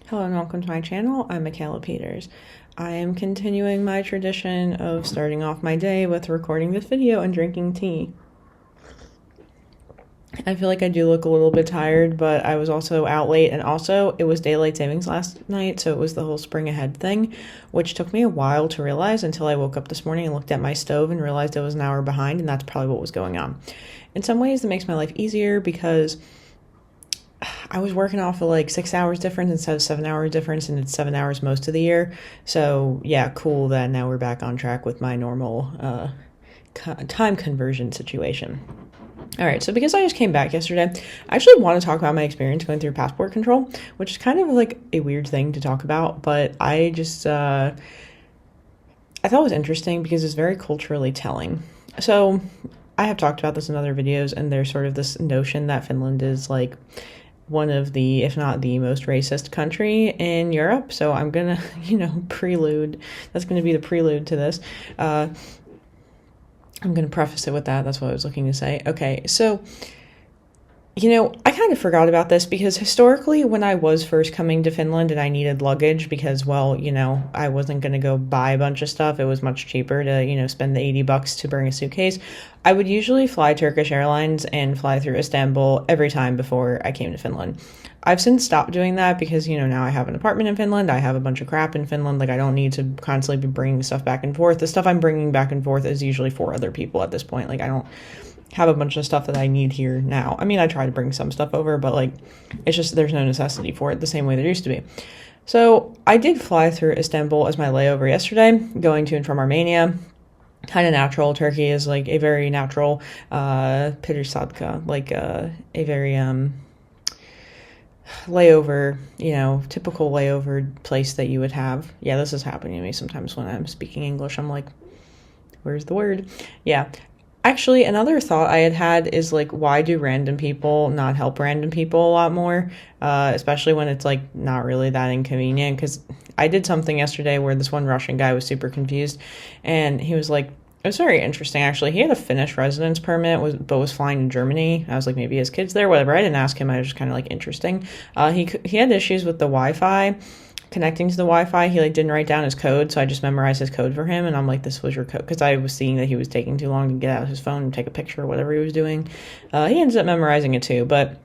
Hello and welcome to my channel. I'm Michaela Peters. I am continuing my tradition of starting off my day with recording this video and drinking tea. I feel like I do look a little bit tired, but I was also out late, and also it was daylight savings last night, so it was the whole spring ahead thing, which took me a while to realize until I woke up this morning and looked at my stove and realized I was an hour behind, and that's probably what was going on. In some ways, that makes my life easier because I was working off of like 6 hours difference instead of 7 hours difference, and it's 7 hours most of the year. So yeah, cool that now we're back on track with my normal time conversion situation. All right, so because I just came back yesterday, I actually want to talk about my experience going through passport control, which is kind of like a weird thing to talk about, but I thought it was interesting because it's very culturally telling. So I have talked about this in other videos, and there's sort of this notion that Finland is like one of the, if not the most racist country in Europe. So I'm gonna, prelude. That's gonna be the prelude to this. I'm gonna preface it with that. That's what I was looking to say. Okay, so I kind of forgot about this because historically, when I was first coming to Finland and I needed luggage because, well, I wasn't going to go buy a bunch of stuff. It was much cheaper to, spend the $80 to bring a suitcase. I would usually fly Turkish Airlines and fly through Istanbul every time before I came to Finland. I've since stopped doing that because, now I have an apartment in Finland. I have a bunch of crap in Finland. Like, I don't need to constantly be bringing stuff back and forth. The stuff I'm bringing back and forth is usually for other people at this point. Like, I don't have a bunch of stuff that I need here now. I mean, I try to bring some stuff over, but like, it's just, there's no necessity for it the same way there used to be. So I did fly through Istanbul as my layover yesterday, going to and from Armenia. Kind of natural. Turkey is like a very natural, Pitirsadka, like a very, layover, typical layover place that you would have. Yeah, this is happening to me sometimes when I'm speaking English. I'm like, where's the word? Yeah. Actually, another thought I had is like, why do random people not help random people a lot more? Especially when it's like not really that inconvenient. Because I did something yesterday where this one Russian guy was super confused, and he was like, it was very interesting actually. He had a Finnish residence permit, but was flying to Germany. I was like, maybe his kid's there, whatever. I didn't ask him. I was just kind of like interesting. He had issues with the Wi-Fi. Connecting to the Wi-Fi, he like didn't write down his code, so I just memorized his code for him, and I'm like, this was your code, because I was seeing that he was taking too long to get out his phone and take a picture or whatever he was doing. He ended up memorizing it too, but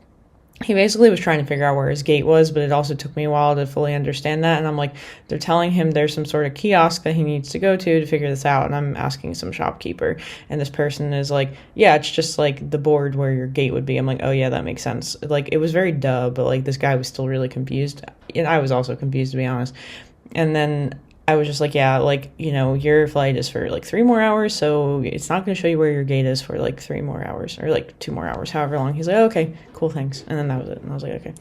he basically was trying to figure out where his gate was, but it also took me a while to fully understand that. And I'm like, they're telling him there's some sort of kiosk that he needs to go to figure this out. And I'm asking some shopkeeper, and this person is like, yeah, it's just like the board where your gate would be. I'm like, oh yeah, that makes sense. Like, it was very duh, but like this guy was still really confused. And I was also confused, to be honest. And then I was just like, yeah, like, your flight is for like 3 more hours, so it's not going to show you where your gate is for like 3 more hours or like 2 more hours, however long. He's like, oh, okay, cool, thanks. And then that was it. And I was like, okay.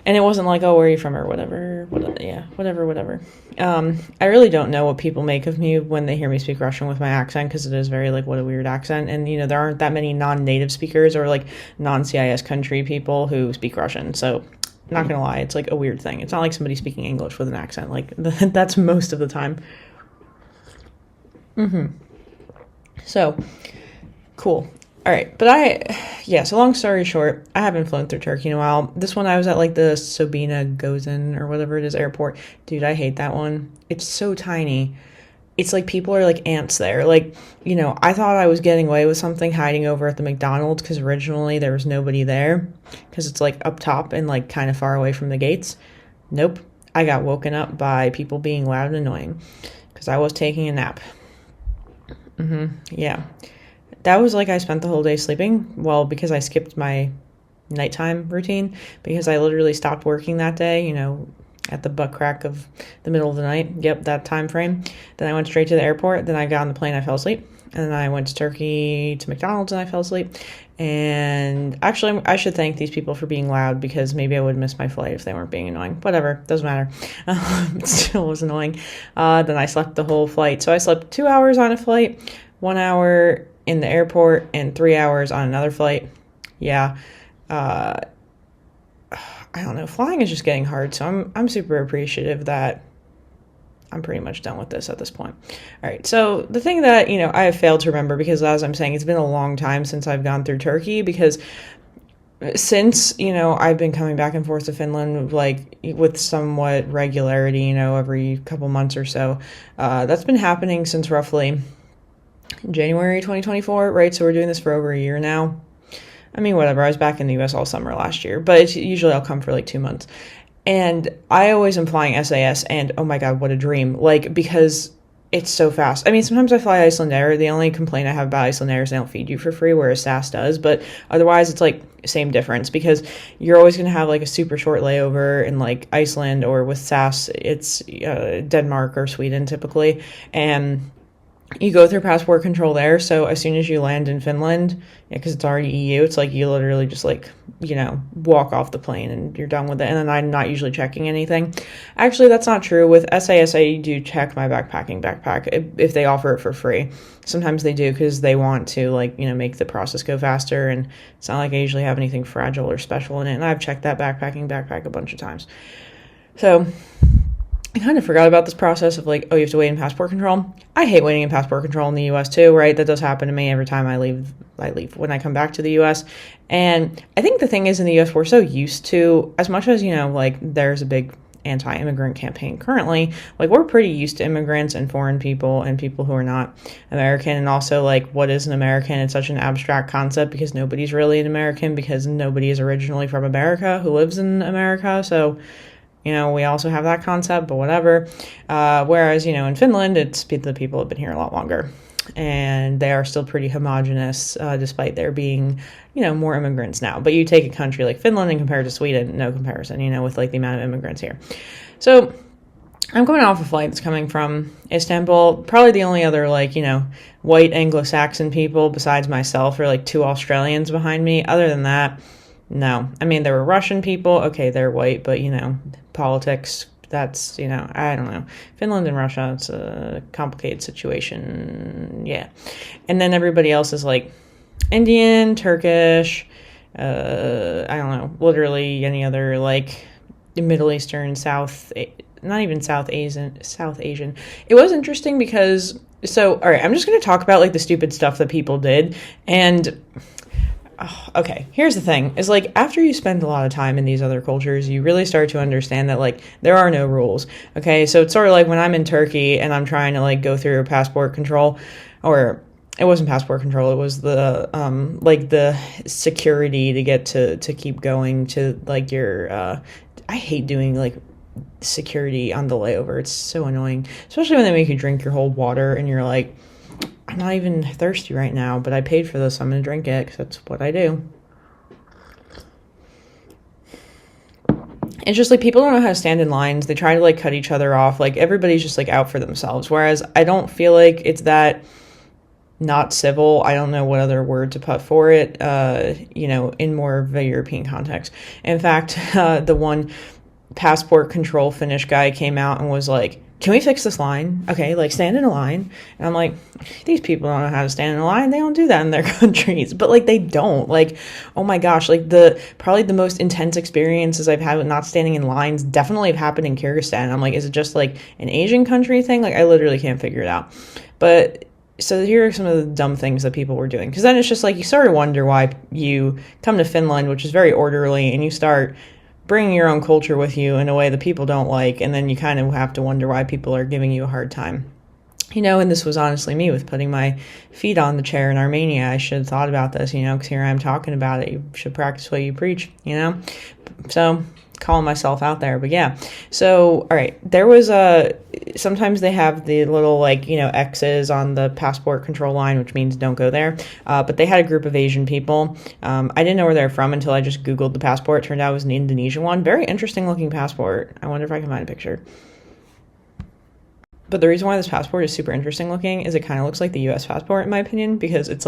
And it wasn't like, oh, where are you from or whatever. Whatever. I really don't know what people make of me when they hear me speak Russian with my accent, because it is very like, what a weird accent. And, there aren't that many non-native speakers or like non-CIS country people who speak Russian. So not gonna lie, it's like a weird thing. It's not like somebody speaking English with an accent. Like, that's most of the time. So, cool. All right, but so long story short, I haven't flown through Turkey in a while. This one I was at like the Sobina Gozan or whatever it is airport. Dude, I hate that one. It's so tiny. It's like people are like ants there. Like, I thought I was getting away with something hiding over at the McDonald's because originally there was nobody there because it's like up top and like kind of far away from the gates. Nope. I got woken up by people being loud and annoying because I was taking a nap. Yeah. That was like I spent the whole day sleeping. Well, because I skipped my nighttime routine because I literally stopped working that day, at the butt crack of the middle of the night. Yep, that time frame. Then I went straight to the airport. Then I got on the plane. I fell asleep. And then I went to Turkey to McDonald's and I fell asleep. And actually, I should thank these people for being loud because maybe I would miss my flight if they weren't being annoying. Whatever, doesn't matter. It still was annoying. Then I slept the whole flight. So I slept 2 hours on a flight, 1 hour in the airport, and 3 hours on another flight. Yeah. I don't know, flying is just getting hard, so I'm super appreciative that I'm pretty much done with this at this point. All right, so the thing that, I have failed to remember, because as I'm saying, it's been a long time since I've gone through Turkey, because since, I've been coming back and forth to Finland, like, with somewhat regularity, every couple months or so, that's been happening since roughly January 2024, right? So we're doing this for over a year now. I mean, whatever. I was back in the US all summer last year, but usually I'll come for like 2 months. And I always am flying SAS, and oh my God, what a dream. Like, because it's so fast. I mean, sometimes I fly Icelandair. The only complaint I have about Icelandair is they don't feed you for free, whereas SAS does. But otherwise, it's like same difference, because you're always going to have like a super short layover in like Iceland, or with SAS, it's Denmark or Sweden typically. And you go through passport control there. So as soon as you land in Finland, because it's already EU, it's like you literally just like, walk off the plane and you're done with it. And then I'm not usually checking anything. Actually, that's not true. With SAS, I do check my backpack if they offer it for free. Sometimes they do, because they want to like, make the process go faster. And it's not like I usually have anything fragile or special in it. And I've checked that backpack a bunch of times. So I kind of forgot about this process of like, oh, you have to wait in passport control. I hate waiting in passport control in the US too, right? That does happen to me every time I leave when I come back to the US. And I think the thing is, in the US, we're so used to, as much as, like there's a big anti-immigrant campaign currently, like we're pretty used to immigrants and foreign people and people who are not American. And also, like, what is an American? It's such an abstract concept, because nobody's really an American, because nobody is originally from America who lives in America. So we also have that concept, but whatever. Whereas, in Finland, it's the people have been here a lot longer. And they are still pretty homogenous, despite there being, more immigrants now. But you take a country like Finland and compare it to Sweden, no comparison, with like the amount of immigrants here. So I'm going off a flight that's coming from Istanbul. Probably the only other like, white Anglo-Saxon people besides myself are like 2 Australians behind me. Other than that, no. I mean, there were Russian people. Okay, they're white, but, politics, that's, I don't know. Finland and Russia, it's a complicated situation. Yeah. And then everybody else is like Indian, Turkish, I don't know, literally any other like Middle Eastern, not even South Asian. It was interesting because, all right, I'm just going to talk about like the stupid stuff that people did. And okay, here's the thing, is like after you spend a lot of time in these other cultures, you really start to understand that like there are no rules. Okay, so it's sort of like when I'm in Turkey and I'm trying to like go through passport control, or it wasn't passport control, it was the like the security to get to keep going to like your I hate doing like security on the layover. It's so annoying, especially when they make you drink your whole water and you're like, I'm not even thirsty right now, but I paid for this, so I'm going to drink it, because that's what I do. It's just like people don't know how to stand in lines. They try to like cut each other off. Like everybody's just like out for themselves. Whereas I don't feel like it's that not civil. I don't know what other word to put for it, in more of a European context. In fact, the one passport control Finnish guy came out and was like, can we fix this line? Okay, like stand in a line. And I'm like, these people don't know how to stand in a line. They don't do that in their countries. But like they don't. Like, oh my gosh, like probably the most intense experiences I've had with not standing in lines definitely have happened in Kyrgyzstan. I'm like, is it just like an Asian country thing? Like I literally can't figure it out. But so here are some of the dumb things that people were doing. Because then it's just like you sort of wonder why you come to Finland, which is very orderly, and you start bringing your own culture with you in a way that people don't like, and then you kind of have to wonder why people are giving you a hard time. And this was honestly me with putting my feet on the chair in Armenia. I should have thought about this, because here I'm talking about it. You should practice what you preach, So calling myself out there, but yeah. So, all right, there was sometimes they have the little like, X's on the passport control line, which means don't go there. But they had a group of Asian people. I didn't know where they're from until I just Googled the passport. It turned out it was an Indonesian one. Very interesting looking passport. I wonder if I can find a picture. But the reason why this passport is super interesting looking is it kind of looks like the US passport, in my opinion, because it's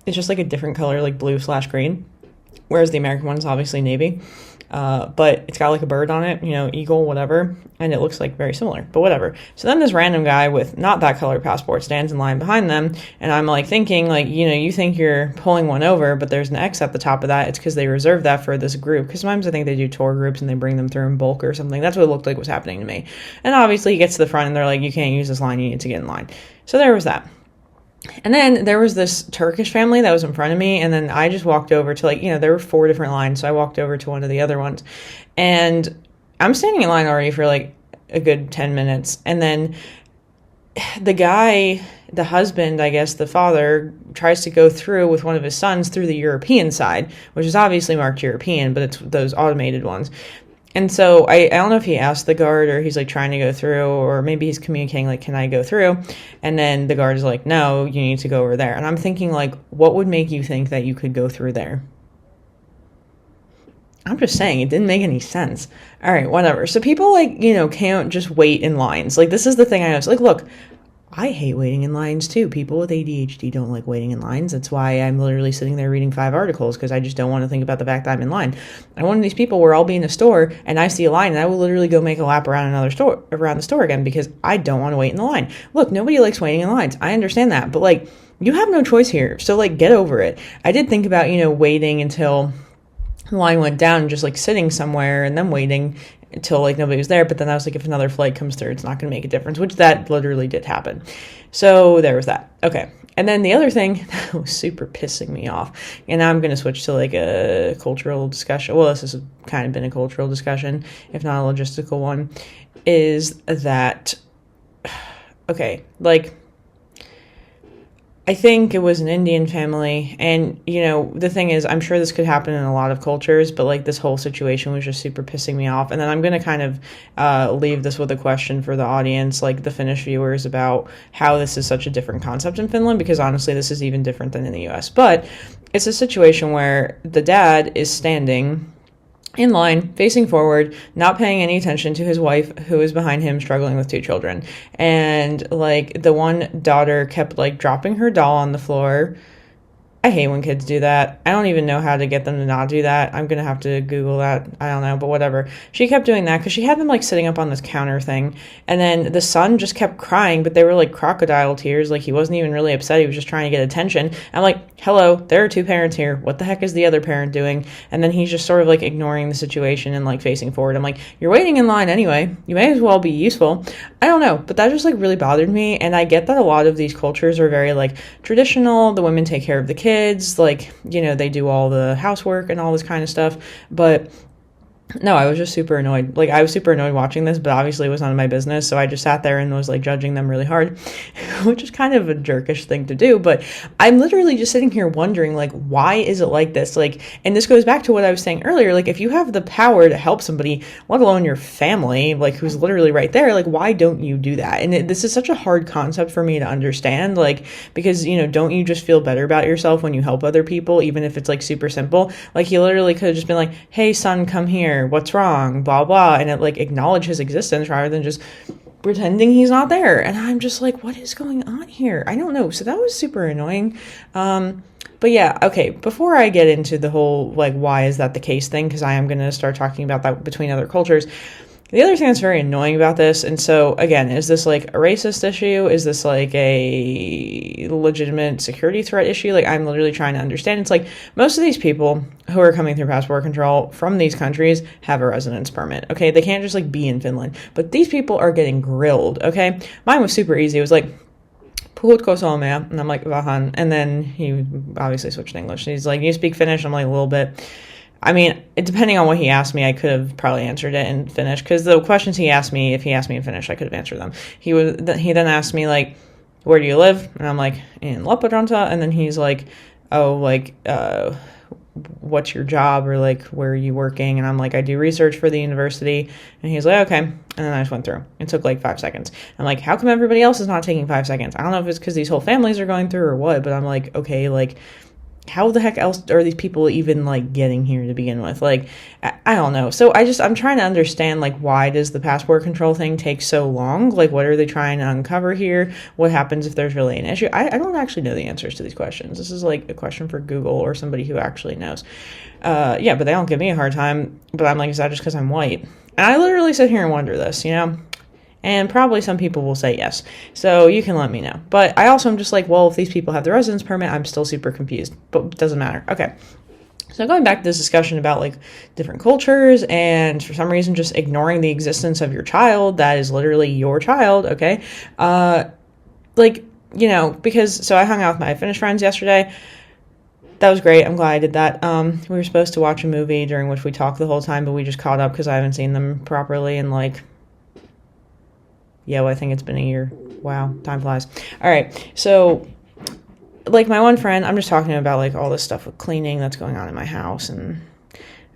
just like a different color, like blue/green, whereas the American one is obviously navy. But it's got like a bird on it, eagle, whatever, and it looks like very similar, but whatever. So then this random guy with not that color passport stands in line behind them, and I'm like thinking like, you think you're pulling one over, but there's an X at the top of that. It's because they reserve that for this group, because sometimes I think they do tour groups and they bring them through in bulk or something. That's what it looked like was happening to me. And obviously he gets to the front and they're like, you can't use this line, you need to get in line. So there was that. And then there was this Turkish family that was in front of me, and then I just walked over to, like, there were 4 different lines, so I walked over to one of the other ones. And I'm standing in line already for like a good 10 minutes. And then the guy, the husband, I guess, the father, tries to go through with one of his sons through the European side, which is obviously marked European, but it's those automated ones. And so I don't know if he asked the guard or he's like trying to go through, or maybe he's communicating like, can I go through? And then the guard is like, no, you need to go over there. And I'm thinking, like, what would make you think that you could go through there? I'm just saying, it didn't make any sense. All right, whatever. So people, like, can't just wait in lines. Like, this is the thing I was like, look, I hate waiting in lines too. People with ADHD don't like waiting in lines. That's why I'm literally sitting there reading 5 articles, because I just don't want to think about the fact that I'm in line. I'm one of these people where I'll be in a store and I see a line and I will literally go make a lap around the store again, because I don't want to wait in the line. Look, nobody likes waiting in lines. I understand that, but like, you have no choice here. So like, get over it. I did think about, waiting until the line went down and just like sitting somewhere and then waiting until like nobody was there. But then I was like, if another flight comes through, it's not going to make a difference, which that literally did happen. So there was that. Okay. And then the other thing that was super pissing me off, and now I'm going to switch to like a cultural discussion. Well, this has kind of been a cultural discussion, if not a logistical one, is that, okay, like, I think it was an Indian family, and, the thing is, I'm sure this could happen in a lot of cultures, but, like, this whole situation was just super pissing me off. And then I'm going to kind of leave this with a question for the audience, like the Finnish viewers, about how this is such a different concept in Finland, because honestly, this is even different than in the US. But it's a situation where the dad is standing in line, facing forward, not paying any attention to his wife, who is behind him struggling with 2 children. And like, the one daughter kept like dropping her doll on the floor. I hate when kids do that. I don't even know how to get them to not do that. I'm going to have to Google that. I don't know, but whatever. She kept doing that because she had them like sitting up on this counter thing. And then the son just kept crying, but they were like crocodile tears. Like, he wasn't even really upset. He was just trying to get attention. I'm like, hello, there are 2 parents here. What the heck is the other parent doing? And then he's just sort of like ignoring the situation and like facing forward. I'm like, you're waiting in line anyway. You may as well be useful. I don't know, but that just like really bothered me. And I get that a lot of these cultures are very like traditional. The women take care of the kids, like, they do all the housework and all this kind of stuff. But no, I was just super annoyed. Like, I was super annoyed watching this, but obviously it was none of my business. So I just sat there and was like judging them really hard, which is kind of a jerkish thing to do. But I'm literally just sitting here wondering, like, why is it like this? Like, and this goes back to what I was saying earlier. Like, if you have the power to help somebody, let alone your family, like, who's literally right there, like, why don't you do that? And this is such a hard concept for me to understand, like, because, don't you just feel better about yourself when you help other people, even if it's like super simple? Like, he literally could have just been like, hey, son, come here. What's wrong? Blah, blah. And it like acknowledge his existence rather than just pretending he's not there. And I'm just like, what is going on here? I don't know. So that was super annoying. But yeah, okay, before I get into the whole, like, why is that the case thing, because I am going to start talking about that between other cultures. The other thing that's very annoying about this, and so, again, is this, like, a racist issue? Is this, like, a legitimate security threat issue? Like, I'm literally trying to understand. It's like, most of these people who are coming through passport control from these countries have a residence permit, okay? They can't just, like, be in Finland. But these people are getting grilled, okay? Mine was super easy. It was like, puhutko suomea? And I'm like, vähän. And then he obviously switched to English. He's like, you speak Finnish? I'm like, a little bit. I mean, depending on what he asked me, I could have probably answered it in Finnish, because the questions he asked me, if he asked me in Finnish, I could have answered them. He then asked me, like, where do you live? And I'm like, in Lappeenranta. And then he's like, oh, like, what's your job, or like, where are you working? And I'm like, I do research for the university. And he's like, okay. And then I just went through. It took like 5 seconds. I'm like, how come everybody else is not taking 5 seconds? I don't know if it's because these whole families are going through or what, but I'm like, okay, like, how the heck else are these people even, like, getting here to begin with? Like, I don't know. So I'm trying to understand, like, why does the passport control thing take so long? Like, what are they trying to uncover here? What happens if there's really an issue? I don't actually know the answers to these questions. This is, like, a question for Google or somebody who actually knows. Yeah, but they don't give me a hard time. But I'm like, is that just because I'm white? And I literally sit here and wonder this, And probably some people will say yes. So you can let me know. But I also am just like, well, if these people have the residence permit, I'm still super confused. But it doesn't matter. Okay. So going back to this discussion about, like, different cultures and for some reason just ignoring the existence of your child, that is literally your child, okay? Like, because, so I hung out with my Finnish friends yesterday. That was great. I'm glad I did that. We were supposed to watch a movie during which we talked the whole time, but we just caught up because I haven't seen them properly in I think it's been a year. Wow, time flies. All right, so my one friend, I'm just talking about all this stuff with cleaning that's going on in my house, and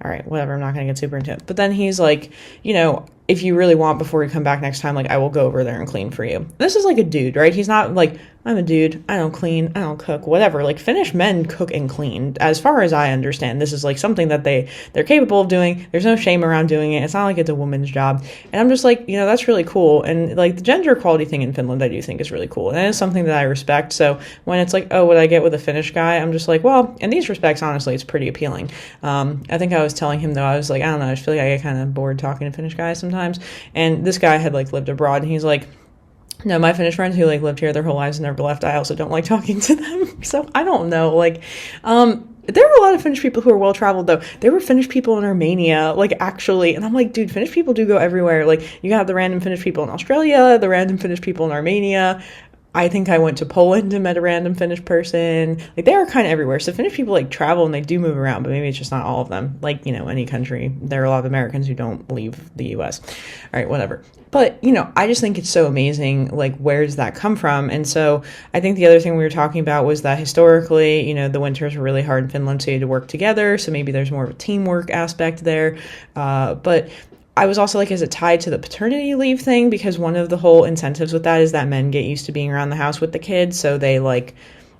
all right, whatever, I'm not going to get super into it. But then he's like, if you really want before you come back next time, I will go over there and clean for you. This is a dude, right? He's not I'm a dude, I don't clean, I don't cook, whatever. Finnish men cook and clean. As far as I understand, this is something that they're capable of doing. There's no shame around doing it. It's not it's a woman's job. And I'm just that's really cool. And the gender equality thing in Finland, I do think is really cool. And it's something that I respect. So when it's oh, what I get with a Finnish guy, I'm just well, in these respects, honestly, it's pretty appealing. I think I was telling him though, I was I don't know, I just feel I get kind of bored talking to Finnish guys sometimes. And this guy had lived abroad, and he's no, my Finnish friends who lived here their whole lives and never left, I also don't like talking to them. So I don't know. There were a lot of Finnish people who are well traveled though. There were Finnish people in Armenia, actually, and I'm dude, Finnish people do go everywhere. You have the random Finnish people in Australia, the random Finnish people in Armenia. I think I went to Poland and met a random Finnish person. They are kind of everywhere. So Finnish people travel and they do move around, but maybe it's just not all of them. Any country, there are a lot of Americans who don't leave the US. All right, whatever. But, I just think it's so amazing. Where does that come from? And so I think the other thing we were talking about was that historically, the winters were really hard in Finland, so you had to work together. So maybe there's more of a teamwork aspect there. But I was also is it tied to the paternity leave thing? Because one of the whole incentives with that is that men get used to being around the house with the kids. So they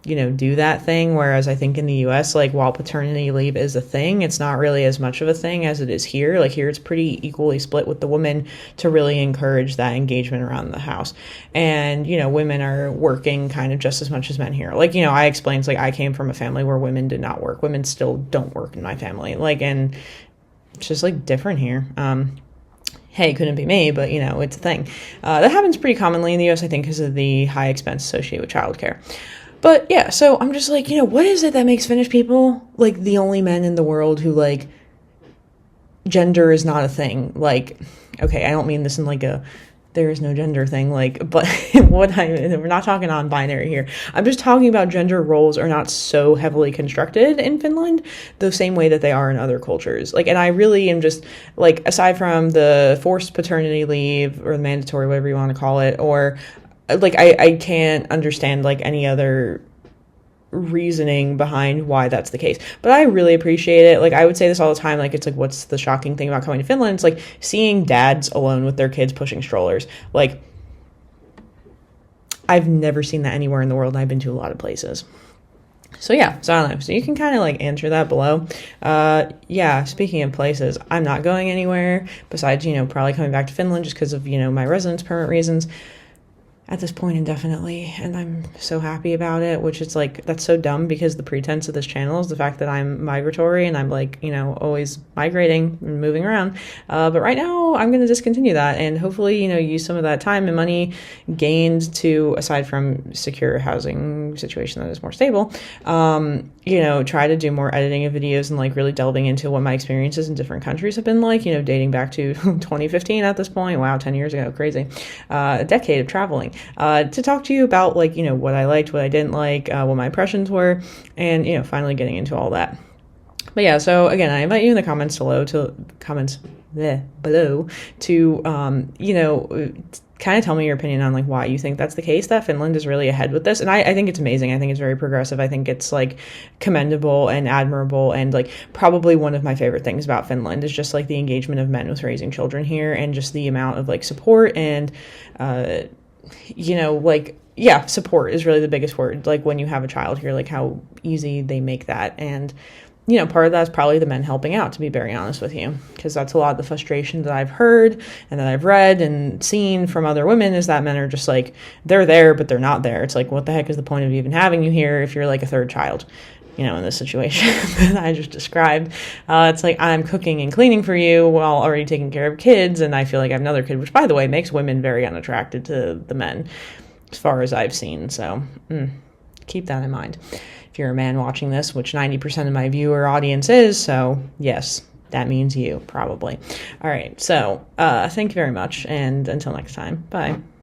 do that thing. Whereas I think in the US, while paternity leave is a thing, it's not really as much of a thing as it is here. Here it's pretty equally split with the women to really encourage that engagement around the house. And, women are working kind of just as much as men here. I explained, I came from a family where women did not work. Women still don't work in my family. And it's just different here. Hey, couldn't be me, but it's a thing. That happens pretty commonly in the US, I think, because of the high expense associated with childcare. But yeah, so I'm just what is it that makes Finnish people the only men in the world who gender is not a thing? Okay, I don't mean this in there is no gender thing, but we're not talking on binary here. I'm just talking about gender roles are not so heavily constructed in Finland the same way that they are in other cultures. And I really am just aside from the forced paternity leave or mandatory, whatever you want to call it, or I can't understand any other reasoning behind why that's the case. But I really appreciate it. I would say this all the time. It's what's the shocking thing about coming to Finland? It's seeing dads alone with their kids pushing strollers. I've never seen that anywhere in the world. I've been to a lot of places. So yeah, so I don't know. So you can kind of answer that below. Yeah, speaking of places, I'm not going anywhere besides, probably coming back to Finland just because of, my residence permit reasons. At this point indefinitely, and I'm so happy about it, which is that's so dumb because the pretense of this channel is the fact that I'm migratory and I'm always migrating and moving around, but right now I'm going to discontinue that and hopefully use some of that time and money gained to, aside from secure housing situation that is more stable, try to do more editing of videos and really delving into what my experiences in different countries have been dating back to 2015 at this point. Wow, 10 years ago, crazy. A decade of traveling. To talk to you about what I liked, what I didn't like, what my impressions were, and finally getting into all that. But yeah, so again, I invite you in the comments below to kind of tell me your opinion on why you think that's the case, that Finland is really ahead with this. And I think it's amazing. I think it's very progressive. I think it's commendable and admirable, and probably one of my favorite things about Finland is just the engagement of men with raising children here, and just the amount of support and yeah, support is really the biggest word. When you have a child here, how easy they make that. And part of that's probably the men helping out, to be very honest with you, because that's a lot of the frustration that I've heard and that I've read and seen from other women, is that men are just they're there, but they're not there. It's what the heck is the point of even having you here if you're a third child, in this situation that I just described. It's I'm cooking and cleaning for you while already taking care of kids, and I feel I have another kid, which, by the way, makes women very unattracted to the men, as far as I've seen. So keep that in mind if you're a man watching this, which 90% of my viewer audience is. So yes, that means you, probably. All right, so thank you very much, and until next time, bye.